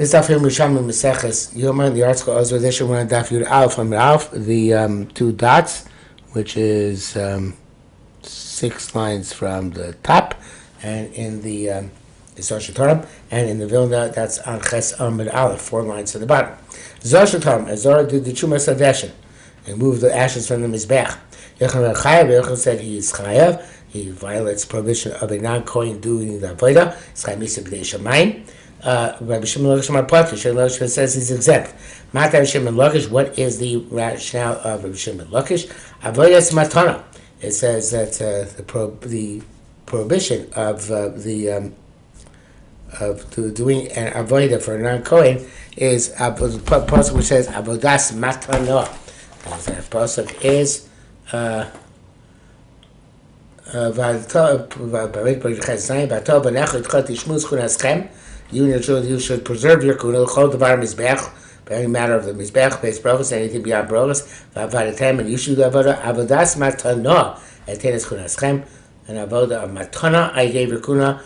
This daf Yerushalmi Yoma. The article also this one daf Yud Aleph on Aleph. The two dots, which is 6 lines from the top, and in the Zohar Torah, and in the Vilna that's on Ches Amud Aleph, 4 lines to the bottom. Zohar Torah, as Zohar did the Chumas Hadeshin, and moved the ashes from the Mizbech. Yechon said he is chayav. He violates prohibition of a non-Kohen doing the avodah. It's chayav misa b'dei shamayim. Rabbi Shimon Lakish Marpati, Shimon Lakish says he's exempt. Matar Shimon Lakish, what is the rationale of Rabbi Shimon Lakish? Avodas matana. It says that the prohibition of doing an avodah for a non-Kohen is the pasuk which says avodas matana. That pasuk is you should preserve your kuna, hold the bar mizbech, any matter of the mizbech, base brachos, anything beyond brachos, and you should do avodas matana, and tenes kunaschem, and avodah of matana, I gave your kuna,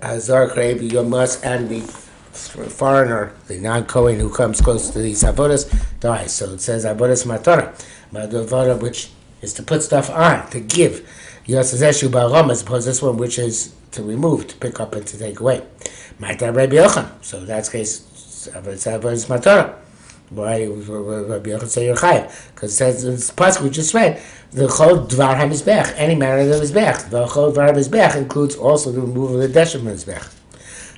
hazar kreib yomas, and the foreigner, the non-Kohen who comes close to these avodas, dies. So it says avodas matana, but the avodah which is to put stuff on, to give. Yosazeshu ba'aram, as opposed to this one, which is to remove, to pick up and to take away. Ma'ita Rabbi Yochanan. So that's case, it's matana. Why Rabbi Yochanan say you're chayav? Because it says in this pasuk we just read, the chol dvar hamizbech, any matter of the mizbech. The chol dvar hamizbech includes also the removal of the deshem from the mizbech.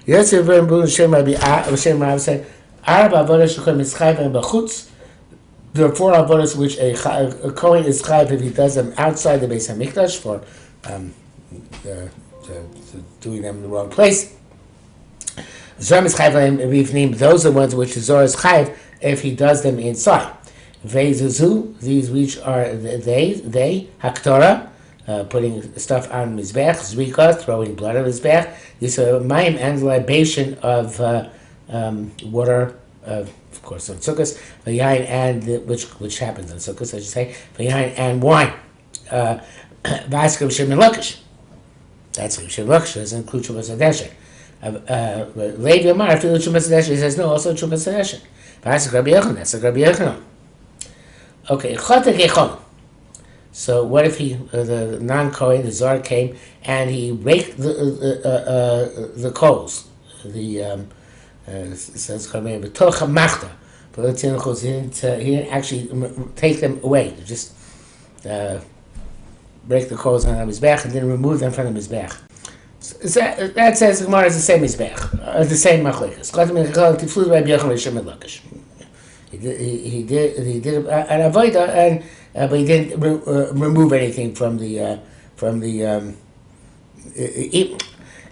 Yosef ben Bun Shem Rabbi Rav said, Arab avodas shechem is chayav and b'chutz. There are 4 avodas which a Kohen is chayav if he does them outside the Beis Hamikdash for doing them in the wrong place. Zohar is chayav and those are the ones which the Zohar is chayav if he does them inside. Veizuzu, these which are they haktorah, putting stuff on mizbech, zrika, throwing blood on mizbech. These are mayim and libation of water. Of course, on Sukkot, v'yain and which happens on Sukkot, I should say, v'yain and wine. V'askar Shimon Lakish. That's what Shimon Lakish doesn't include Chumas Hadeshin. Levi Amar, after the Chumas Hadeshin, he says no, also Chumas Hadeshin. V'askar Rabbi Yochanan. That's like Rabbi Yochanan. Okay, Chotek Echon. So what if he, the non-Kohen, the Zohar came and he raked the coals, the says b'toch machta, but he didn't actually take them away. He just break the coals on the mizbech and then remove them from the mizbech. So that says the Gemara is the same mizbech, the same machlekes. He did an avodah, and but he didn't remove anything from the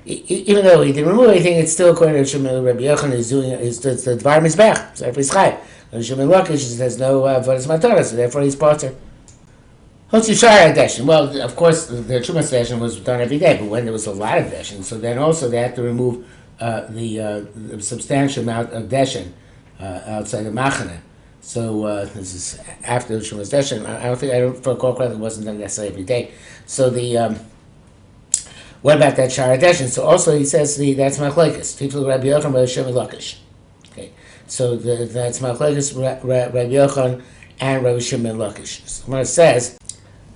even though he didn't remove anything, it's still according to Shimon Rabbi Yochanan is doing the dvar mizbech. So if he's chayav, and Shimon Lakish says no avodas matana, so therefore he's potter. Hotzi shara deshin. Well, of course, the Chumas deshin was done every day, but when there was a lot of deshin, so then also they had to remove the substantial amount of deshin outside the machane. So this is after the Chumas deshin. I don't recall correctly, it wasn't done necessarily every day. So the what about that Shara Deshin? So also he says that's machlekes. People Rabbi Yochanan Rabbi Shimon Lakish. Okay, so that's machlekes Rabbi Yochanan and Rabbi Shimon Lakish. So when it says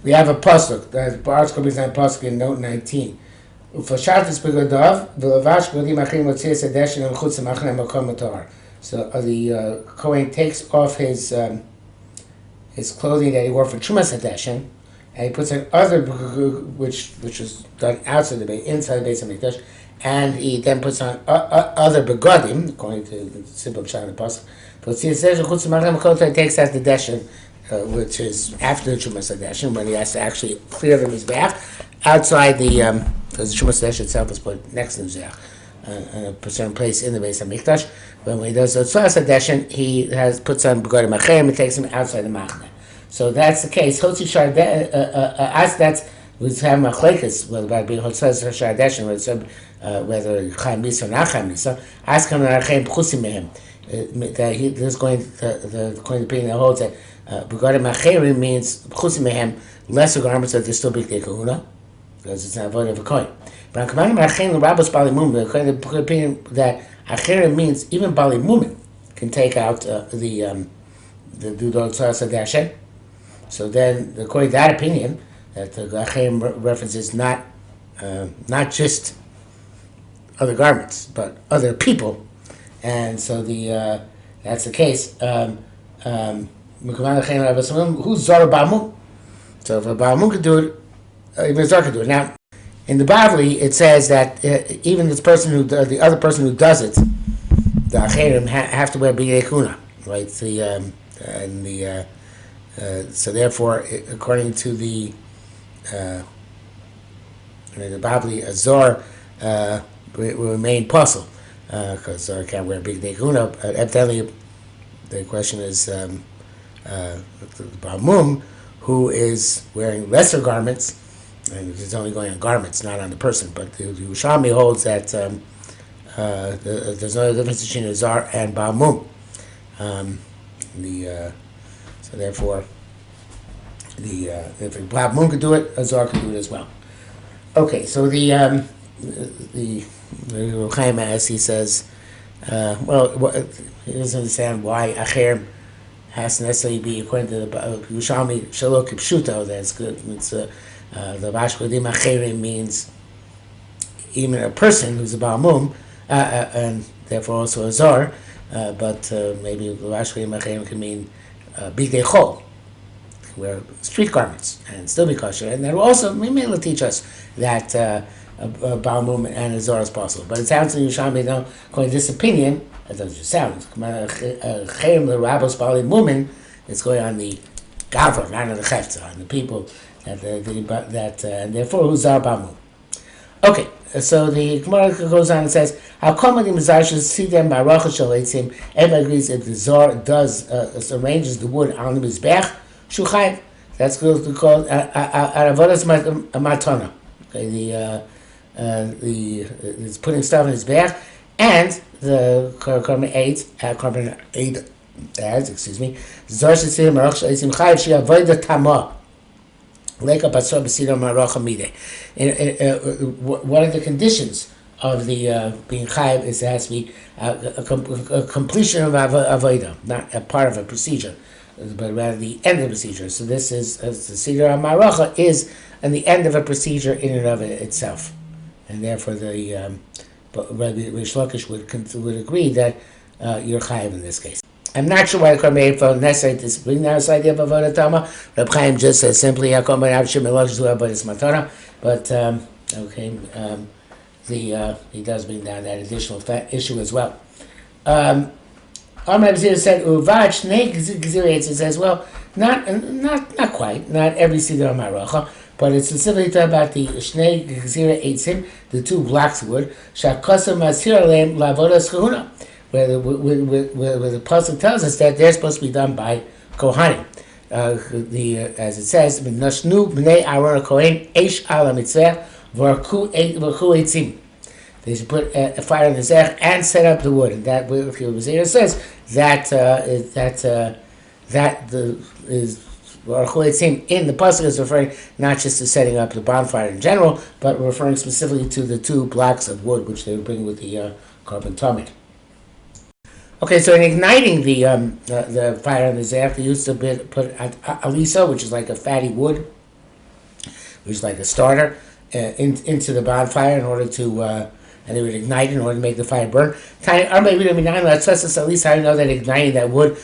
we have a pasuk, the article begins pasuk in note 19. Ufashatis begadav v'lavash begadim achim l'tzias hadeshin and chutz machne makom matar. So the Kohen takes off his clothing that he wore for Chumas Hadeshin, and he puts on other which is done outside the base, inside the Beis Hamikdash, and he then puts on other begadim, according to the simple pshat of the pasuk. But he says he takes out the deshin, which is after the Chumas Hadeshin, when he has to actually clear them his back outside the because the Chumas Hadeshin itself is put next to the mizbech, a certain place in the Beis Hamikdash. But when he does the Chumas Hadeshin, he puts on begadim acherim and takes them outside the machne. So that's the case. Hotzi shar as that's we have machlekes about being hotzi shar deshin, whether chaim misa or not chaim misa. Ask him acherim pchusim mehem. That he is going the opinion that holds that begadim acherim means pchusim mehem, lesser garments that they're still big kahuna because it's not avoid of a coin. But on commanding acherim the rabbis balimum, the opinion that Acherim means even Bali Mumin can take out the Dudot Sadashen. So then, according to that opinion, that the Acherim references not just other garments, but other people. And so that's the case. Who's Zara Ba'amun? So if a Ba'amun could do it, even a Zara could do it. Now, in the Bavli, it says that even the other person who does it, the Acherim have to wear B'yei Kuna, right? So therefore, according to the Bavli, a Zor will remain puzzle because Zor can't wear B'yei Kuna. Evidently, the question is the Ba'amum, who is wearing lesser garments, and it's only going on garments, not on the person. But the Yerushalmi holds that there's no difference between a Zar and Ba'amum. So therefore, if a Ba'amum could do it, a Zar could do it as well. Okay, so the Chaim, as he says, he doesn't understand why Acher has to necessarily be according to the Yerushalmi Shelo Kipshuto. That's good. It's the Vashkodim Acherim means even a person who's a Ba'amum, and therefore also a Zor, but maybe the Vashkodim Acherim can mean Bigdei Chol, wear street garments and still be kosher. And that will also maybe it'll teach us that a Ba'amum and a Zor is possible. But it sounds in Yerushalmi, according to this opinion, it doesn't just sound. Chayim the Rabbos Bali Mumin, it's going on the Gavra, not on the Chefza, on the people and therefore who's Zar Ba'amum. Okay, so the Gemara goes on and says, "How come when the Mizar should see them by Rachel Shalitzim? Everybody agrees if the Zor does arranges the wood on the Mizbech, Shuchayv. That's called Aravodas Matana. Okay, it's putting stuff in his back, and the carbon eight adds, Zor should see him Rachel Shalitzim Chayv. She avoid the Tamah. What are the conditions of the being chayiv? Is it has to be a completion of avodah, not a part of a procedure, but rather the end of the procedure. So this is the Siddur HaMaracha is in the end of a procedure in and of itself, and therefore the Rabbi Rish Lakish would agree that you're chayiv in this case. I'm not sure why the Karmei felt necessary to bring down this idea of Avodah Tama. Reb Chaim just says simply, but he does bring down that additional issue as well. Amr Abzir said, it says, well, not quite, not every Siddur HaMaracha, but it's specifically talking about the Shnei Gzira Eitzim, the two blocks of wood, Shakosam Masir Aleim Lavodas Kahuna, where the pasuk tells us that they're supposed to be done by Kohanim. As it says, "Nashnu bnei Aaron Kohen eish al mitzvah v'arku eitzim." They should put a fire in the zech and set up the wood. And that it says that is v'arku eitzim in the pasuk is referring not just to setting up the bonfire in general, but referring specifically to the two blocks of wood which they would bring with the carbon tamid. Okay, so in igniting the fire in the zech, they used to put alisa, which is like a fatty wood, which is like a starter, into the bonfire in order to, and they would ignite in order to make the fire burn. How do you know that igniting that wood,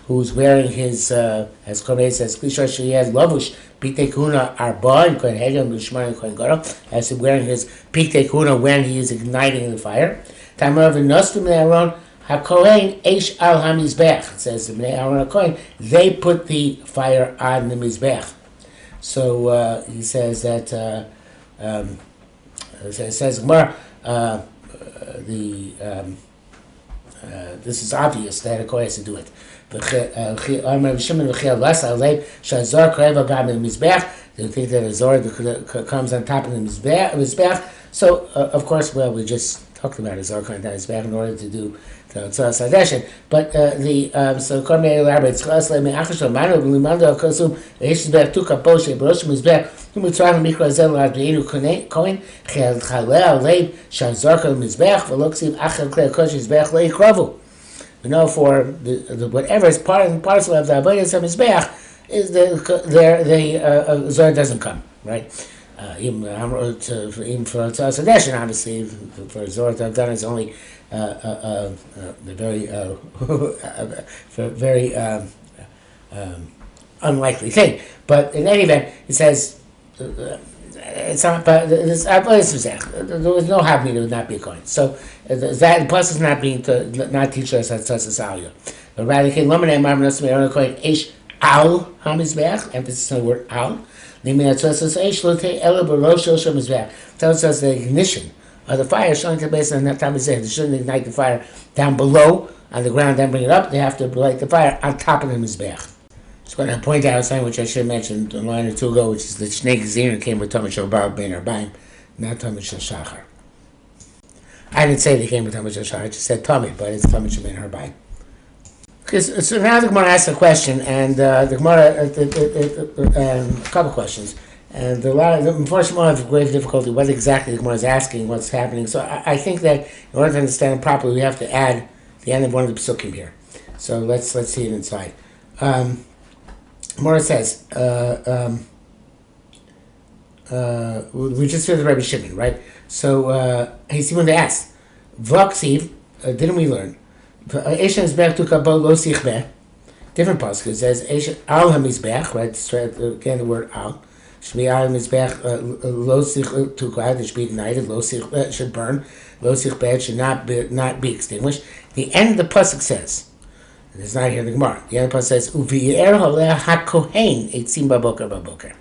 who's wearing his, as Korban says, he has lavush, Pitei Kuna Arba, and Kohen Hegel, Mishmar, and Kohen Gadol, as wearing his Pitei Kuna when he is igniting the fire. Tamar v'nostum Aaron HaKohen Eish al HaMizbech. It says, Aaron HaKohen, they put the fire on the Mizbech. So he says that, it says, this is obvious that a Kohen has to do it. They think that a Zor comes on top of the Mizbech. So, of course, we just talked about his Arkan that is back in order to do the Tzas Hadeshin. But so Kormei elaborates Chas Lemi Achashon Manu Limando Kosum Eish Mizbech Tuka Poshe Barosh Mizbech Mitzrayim Mikra Zel Adbeinu Kohen Chalel Leib Shazarka Mizbech Veloksiv Achel Klei Kosh Mizbech Lei Kravu. We know for the whatever is part and parcel of the Avodas HaMizbech is the Zohar doesn't come, right? Even for Tzas Hadeshin, obviously, for Zohar to have done is only the very unlikely thing. But in any event, it says it's not. But there was no havmina, it would not be a coin. So that plus is not being not teach us at Tzas Aliyah. But rather, coin ish al hamizbeach. Emphasis on the word al. Tells us the ignition of the fire showing to the base of the Tamizeh. They shouldn't ignite the fire down below on the ground, then bring it up. They have to light the fire on top of the Mizbeach. Just going to point out something which I should have mentioned a line or two ago, which is that Shnei Gezir came with Tamid Shel Bar Ben Arbaim, not Tamid Shel Shachar. I didn't say they came with Tamid Shel Shachar, I just said Tamid, but it's Tamid Shel Ben Arbaim. So now the Gemara asks a question, and the Gemara, a couple questions, and the unfortunately one have great difficulty what exactly the Gemara is asking, what's happening. So I think that in order to understand it properly, we have to add the end of one of the Pesukim here. So let's see it inside. Gemara says, we just heard the Rabbi Shimon, right? So he's when they asked, V'aksiv, didn't we learn? Different pasuk. It says al hamizbech, right? Again, the word al. Should be al hamizbech lo sich tukad. It should be ignited. Lo sich should burn. Lo sich bed should not be extinguished. The end of the pasuk says, and it's not here in the Gemara. The end of the pasuk says uviyer haleh hakohen eitzim baboker baboker.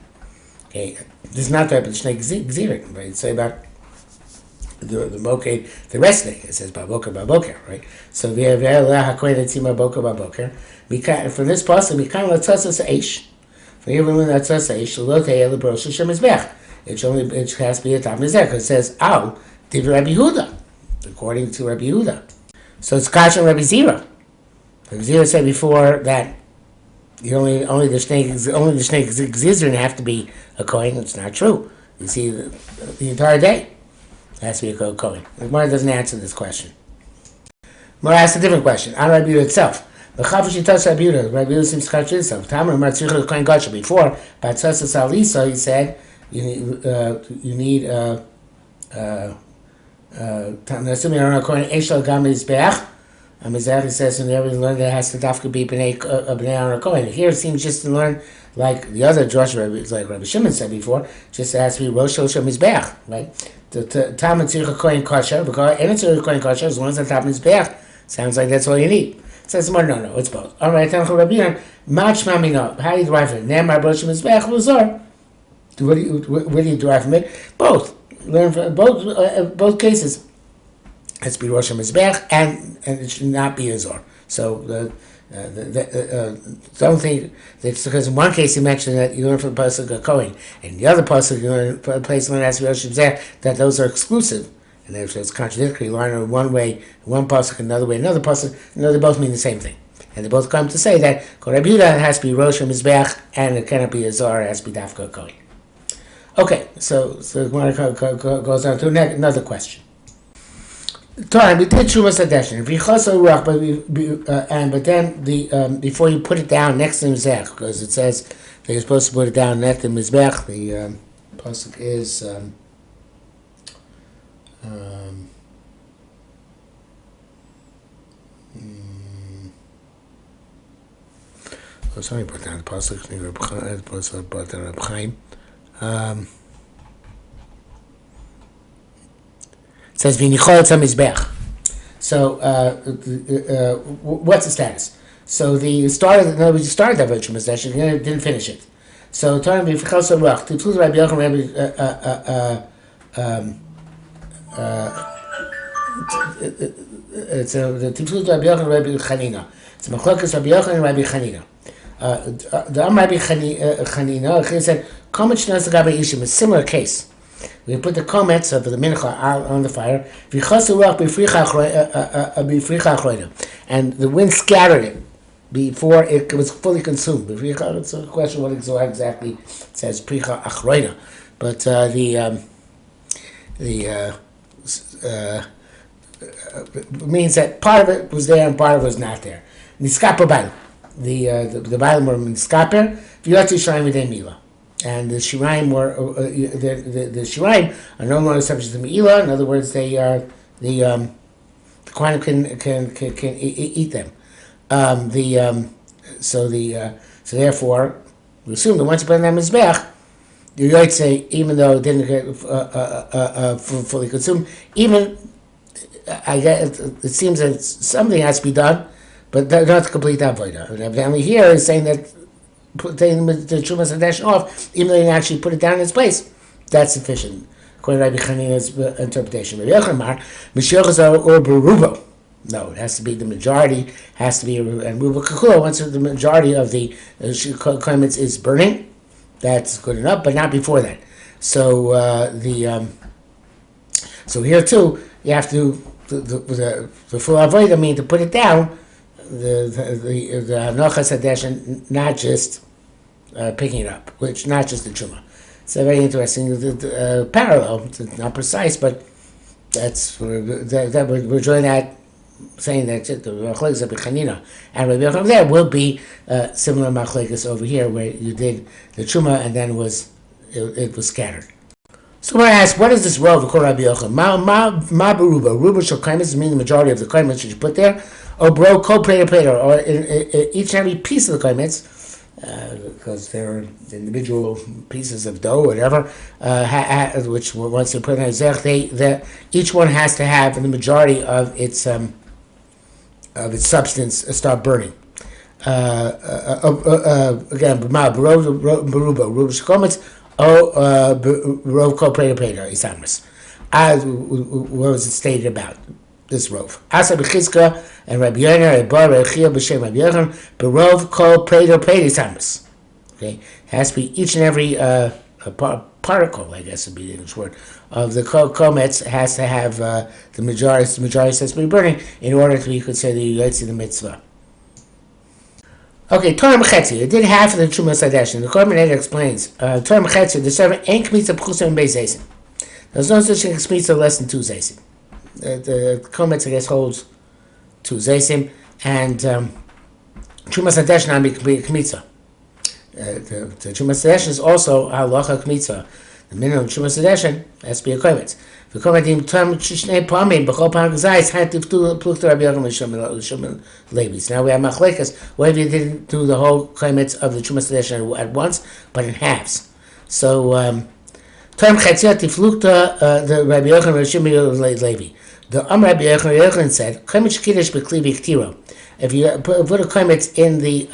Okay, this is not the Shnei Gezir, right? It's about the moked, the rest of it says baboker, right? So we have hakohen etzim baboker. From this pasuk, we kind of tzasas eish. From here we learn that tzasas eish lo te'el lebrosha shemizbech. It has to be a top mizbech because it says al div Rabbi Yehuda, according to Rabbi Yehuda. So it's kasha Rabbi Zira. Rabbi Zira said before that only the snake Gezir have to be a kohen. It's not true. You see the entire day. It has to be a Kohen. The Gemara doesn't answer this question. Gemara asks a different question. On Rabbi Yehuda itself. The Chavush Yitas Rabbi Yehuda. Rabbi Yehuda seems to contradict himself. Tamar Matzricha Kohen Gadol. Before, by Tzasas Alisa, he said, you need Nasumi Aron Kohen Eshel Gam Mizbeach. Mizbeach, he says, and everyone learned that it has to dafka be Bnei Aron Kohen. Here it seems just to learn like the other Josh Rabbi, like Rabbi Shimon said before, just has to be Rosh Hashem Mizbeach, right? The Tam and Tzircha Kohen Kosher, because any Tzircha Kohen Kosher, as long as the top is Mizbeach, sounds like that's all you need. It says, no, it's both. All right, Tanach Rabbi Yehuda, Mach Mamino, how do you derive from it? Nemar Rosh Mizbeach Luzor. Where do you derive from it? Both. Learn from both cases. It has to be Rosh Mizbeach, and it should not be a Zor. So don't think that's because in one case he mentioned that you learn from the pasuk of Kohen, and the other pasuk you learn from a place learn as Rosh Mizbeach, that those are exclusive, and therefore it's contradictory. You learn in one way, one pasuk, another way, another pasuk. They both mean the same thing, and they both come to say that Rabbi Yehuda has to be Rosh Mizbeach, and it cannot be a Zor, it has to be Dafka Kohen. Okay, so the Gemara goes on to another question. Time we did Shumas Hadeshin. But then before you put it down next to the Mizbeach, because it says that you're supposed to put it down next to the Mizbeach. The pasuk is sorry, put down the pasuk. Put down Reb Chaim. It says v'nicholetz hamizbeach. So what's the status? So the start of we started that virtual session, didn't finish it. So Torah b'fichos haruach tipsut Rabbi Yochanan it's the tipsut Rabbi Yochanan Rabbi Chanina. It's machlokas Rabbi Yochanan and Rabbi Chanina. The Rabbi Chanina he said, "Komet shnas gabe ishim," a similar case. We put the komets of the mincha on the fire. And the wind scattered it before it was fully consumed. It's a question what exactly it says pricha achroina, but means that part of it was there and part of it was not there. Niskaper Bail. The Bail were Niskaper, Vyoti Shiraim Videi Mila. And the Shiraim were, the Shiraim are no longer subject to Mila. In other words, they are, the Kohanim can eat them. So therefore, we assume that once you put them on Mizbeach, you might say, even though it didn't get fully consumed, even I guess it seems that something has to be done, but not to complete that avodah. And evidently here is saying that taking the Trumas Hadesh off, even though you didn't actually put it down in its place, that's sufficient, according to Rabbi Chanina's interpretation. Rabbi Yochanan, Mashiach or Berubo. No, it has to be the majority, has to be, and Ruba Kakula, once the majority of the claimants is burning, that's good enough, but not before that. So so here too, you have to the full avodah mean to put it down, the Hanochas Hadesh, and not just picking it up, which not just the Truma. It's a very interesting parallel. It's not precise, but we're joining that, saying that the machlekes of Chanina and Rabbi Yochanan there will be similar machlekes over here, where you did the Truma and then it was scattered. So when I ask, what is this role of Rabbi Yochanan? Ma beruba. Ruba shall kaimis mean the majority of the kaimis that you put there, or bro ko prater, or in each and every piece of the kaimis, because they're individual pieces of dough, or whatever, which once you put in a zech, each one has to have the majority of its substance start burning. Again, ma beruba shkomitz. Rov kol prater isamis. As what was it stated about this rov? Asa b'chizka and Rabbi Yoner Bar Rabbi Chia b'shem Rabbi Yochanan berov kol prater isamis. Okay, it has to be each and every particle, I guess would be the English word, of the komets has to have the majority has to be burning in order to be considered the yotzi the mitzvah. Okay, Torah Mechetzi. It did half of the Trumas Hadesh. And the Korban explains, Torah Mechetzi, the servant ain't kmitza pchusim beis zaysim. There's no such thing as kmitza less than 2 zaysim. The Kometz, I guess, holds 2 zaysim, and Trumas Hadesh not be kmitza. The Trumas Hadesh is also halacha kmitza. The minimum Trumas Hadesh has to be a Kometz. The Komedim term Shnei Pamim b'chol Pam Gazayis had to pluk to Rabbi Yochanan L'Shimon Levis. Now we have machlekas. What if you didn't do the whole Kometz of the Trumas Hadesh at once, but in halves? So term Chetziat Tiflukta the Rabbi Yochanan L'Shimon Levi. The Rabbi Yochanan said Kometz Kiddush b'Kli B'Ktiro. If you put a Kometz in the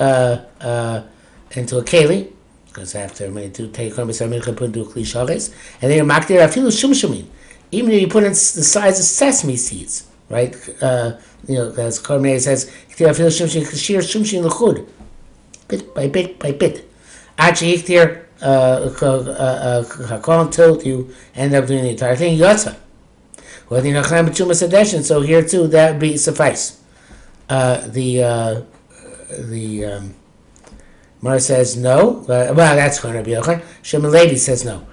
into a keli, because after when you take Kometz, you put into a Kli Shares, and then you makdir afilu shumshumin. Even if you put in the size of sesame seeds, right? As Korban says, bit by bit by bit. Actually, until you end up doing the entire thing, yotza. So here too, that would be suffice. The Mar says no. Well, that's going to be okay. Shimon Levi says no.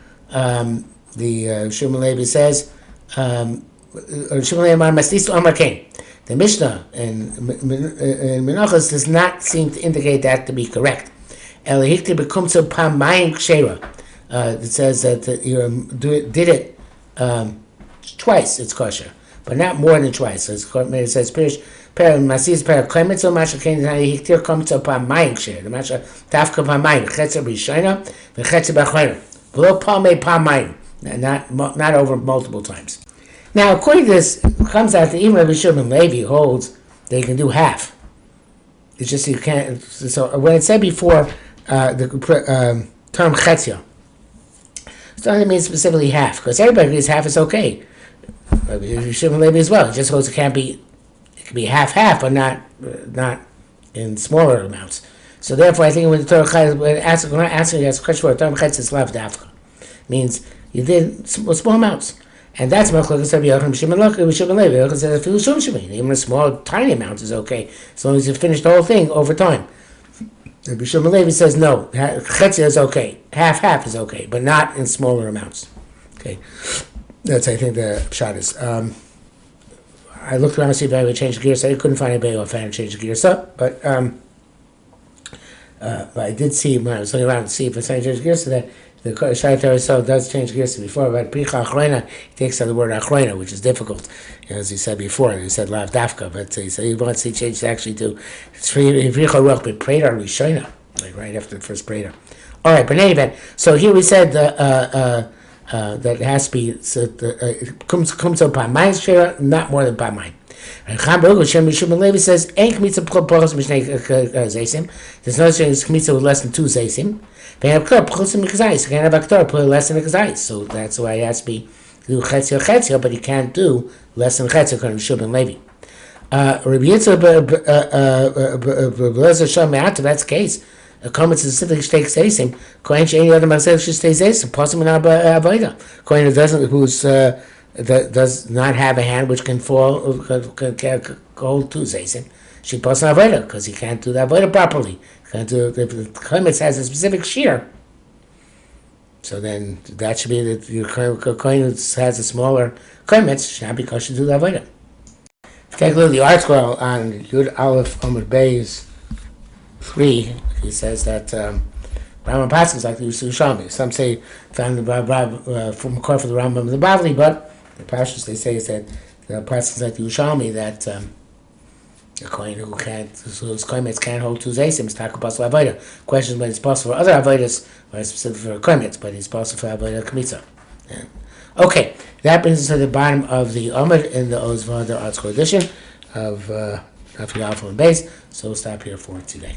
The Shimon Levi says, Shimon Levi Maslisu Amar Kain. The Mishnah in Menachos does not seem to indicate that to be correct. It says that you did it twice, it's kosher, but not more than twice. So it says, Masis per Klemetz o Masha Kain Hiktir comes upon Mayim Ksher. The Masha Tafka Pamayim, Chetzer B'Rishayna, the Chetzer B'Achroina. Below Palmei Pamayim. Not over multiple times. Now, according to this, it comes out that even Rabbi Shimon Levi holds they can do half. It's just you can't. So when it said before the term chetzia, it doesn't mean specifically half, because everybody agrees half is okay. Rabbi Shimon Levi as well. It just holds it can't be. It can be half, but not in smaller amounts. So therefore, I think when the Torah when asking us a question for Torah chetzia is lav dafka, means You did small amounts. And that's Machlokes Rabbi Yochanan Shimon Levi. Yochanan says even a small, tiny amount is okay, as long as you finish the whole thing over time. Rabbi Shimon Levi says no, Chetzia is okay, half is okay, but not in smaller amounts. Okay, that's I think the pshat is. I looked around to see if I would change gears. I couldn't find anybody who had changed gears up, but I did see when I was looking around to see if it's changed gears to that. The Shai so does change gears to before, but Pricha Achroina, he takes out the word Achroina, which is difficult, as he said before. He said Lav Dafka, but he said he wants to change actually to Pricha Ruch, but Preda Rishona, like right after the first Preda. All right, but in any event, so here we said that it has to be comes upon mine share, not more than upon mine. Shimon Levi says, "Ain't kmitza pachos mishnei zaysim." There's no such as kmitza with less than 2 zaysim. They have ktor pachos mikzayis. You can't have a ktor put less than a kzayis. So that's why it has to be do chetzia, but you can't do less than chetzia according to Shimon Levi. Rabbi Yitzchak, that's the case. A comment specifically takes zaysim. Kohen any other masel should stay zaysim. Pasim and avoda. Kohen who that does not have a hand which can fall, can hold 2 zaysim. She pass an avoda because he can't do the avoda properly. Can't do if the kohen has a specific shear. So then that should be that your kohen has a smaller kohen should not be kosher to do the avoda. Take a look at the article on Yud Aleph Amud Beis 3. He says that Rambam Pasuk is like the Yerushalmi. Some say found the from a for the Rambam and the Bavli, but the Pashas they say is that the Pasuk is like the Yerushalmi that the kohen whose kohen can't hold 2 zaysim is taka possible avoda. Question when it's possible for other avodas, or specific for kohen, but it's possible for avoda kmitza. Yeah. Okay, that brings us to the bottom of the Amud in the Ozvah, the article edition of Yalfam and Base. So we'll stop here for today.